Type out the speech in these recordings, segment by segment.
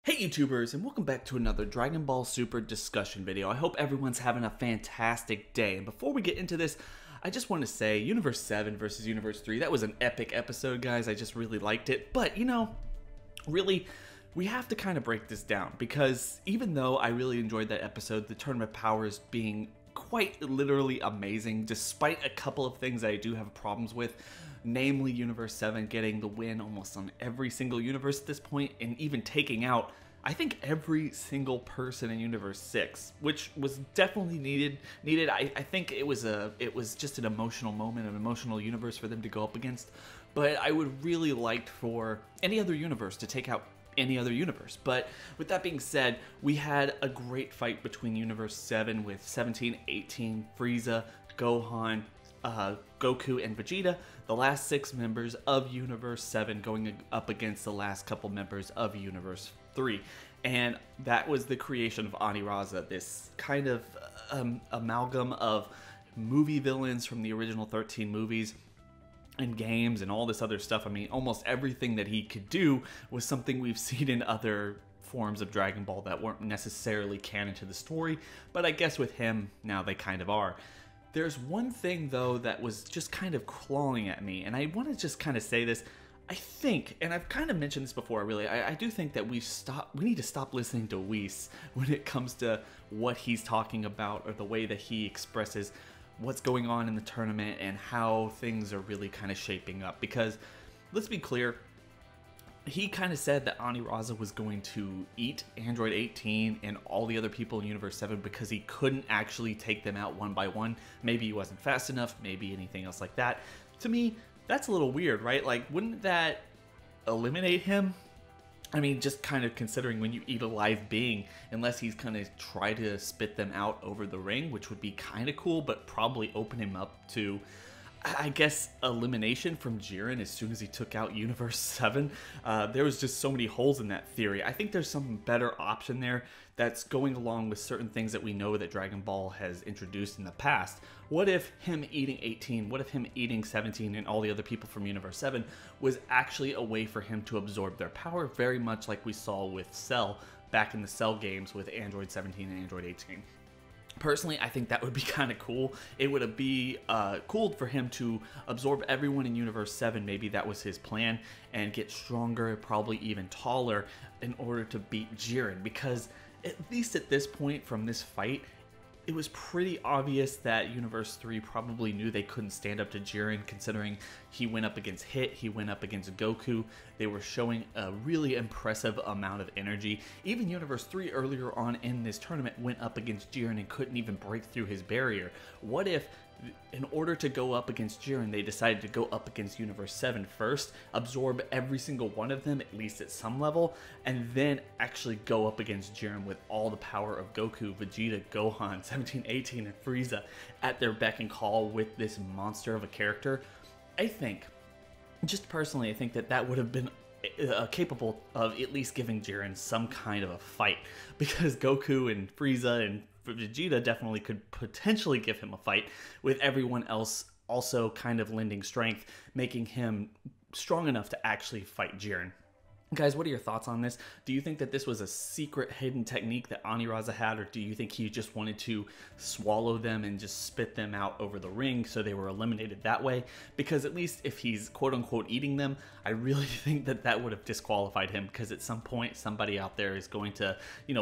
Hey YouTubers, and welcome back to another Dragon Ball Super discussion video. I hope everyone's having a fantastic day. And before we get into this, I just want to say Universe 7 versus Universe 3, that was an epic episode, guys. I just really liked it. But, really, we have to kind of break this down because even though I really enjoyed that episode, the Tournament Powers being quite literally amazing, despite a couple of things that I do have problems with, namely Universe 7 getting the win almost on every single universe at this point, and even taking out, I think, every single person in Universe 6, which was definitely needed. I think it was just an emotional moment, an emotional universe for them to go up against, but I would really like for any other universe to take out any other universe. But with that being said, we had a great fight between Universe 7 with 17, 18, Frieza, Gohan, Goku, and Vegeta, the last 6 members of Universe 7 going up against the last couple members of Universe 3. And that was the creation of Aniraza, this kind of amalgam of movie villains from the original 13 movies and games and all this other stuff. I mean, almost everything that he could do was something we've seen in other forms of Dragon Ball that weren't necessarily canon to the story, but I guess with him, now they kind of are. There's one thing, though, that was just kind of clawing at me, and I want to just kind of say this. I think, and I've kind of mentioned this before, really, I do think that we need to stop listening to Whis when it comes to what he's talking about or the way that he expresses what's going on in the tournament and how things are really kind of shaping up. Because, let's be clear, he kind of said that Aniraza was going to eat Android 18 and all the other people in Universe 7 because he couldn't actually take them out one by one. Maybe he wasn't fast enough, maybe anything else like that. To me, that's a little weird, right? Like, wouldn't that eliminate him? I mean, just kind of considering when you eat a live being, unless he's kind of try to spit them out over the ring, which would be kind of cool, but probably open him up to, I guess, elimination from Jiren as soon as he took out Universe 7. There was just so many holes in that theory. I think there's some better option there that's going along with certain things that we know that Dragon Ball has introduced in the past. What if him eating 18, what if him eating 17 and all the other people from Universe 7 was actually a way for him to absorb their power, very much like we saw with Cell back in the Cell games with Android 17 and Android 18. Personally, I think that would be kind of cool. It would be cool for him to absorb everyone in Universe 7, maybe that was his plan, and get stronger, probably even taller, in order to beat Jiren. Because, at least at this point from this fight, it was pretty obvious that Universe 3 probably knew they couldn't stand up to Jiren, considering he went up against Hit, he went up against Goku. They were showing a really impressive amount of energy. Even Universe 3 earlier on in this tournament went up against Jiren and couldn't even break through his barrier. What if, in order to go up against Jiren, they decided to go up against Universe 7 first, absorb every single one of them, at least at some level, and then actually go up against Jiren with all the power of Goku, Vegeta, Gohan, 17, 18, and Frieza at their beck and call with this monster of a character? I think, just personally, I think that that would have been capable of at least giving Jiren some kind of a fight, because Goku and Frieza and Vegeta definitely could potentially give him a fight, with everyone else also kind of lending strength, making him strong enough to actually fight Jiren. Guys, what are your thoughts on this? Do you think that this was a secret hidden technique that Aniraza had, or do you think he just wanted to swallow them and just spit them out over the ring so they were eliminated that way? Because at least if he's quote-unquote eating them, I really think that that would have disqualified him, because at some point somebody out there is going to,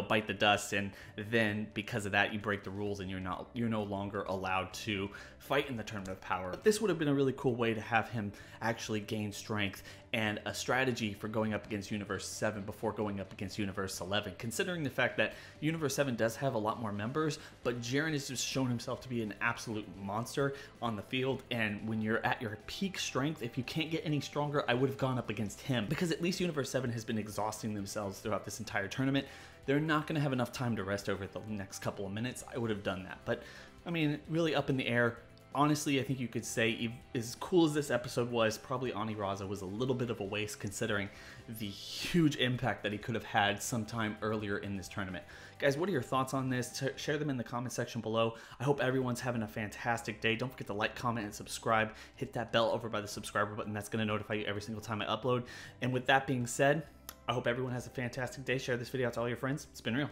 bite the dust, and then because of that you break the rules and you're no longer allowed to fight in the Tournament of Power. But this would have been a really cool way to have him actually gain strength and a strategy for going up against Universe 7 before going up against Universe 11, considering the fact that Universe 7 does have a lot more members, but Jiren has just shown himself to be an absolute monster on the field, and when you're at your peak strength, if you can't get any stronger, I would have gone up against him, because at least Universe 7 has been exhausting themselves throughout this entire tournament. They're not going to have enough time to rest over the next couple of minutes. I would have done that, but I mean, really up in the air. Honestly, I think you could say, as cool as this episode was, probably Aniraza was a little bit of a waste, considering the huge impact that he could have had sometime earlier in this tournament. Guys, what are your thoughts on this? Share them in the comment section below. I hope everyone's having a fantastic day. Don't forget to like, comment, and subscribe. Hit that bell over by the subscriber button. That's going to notify you every single time I upload. And with that being said, I hope everyone has a fantastic day. Share this video out to all your friends. It's been real.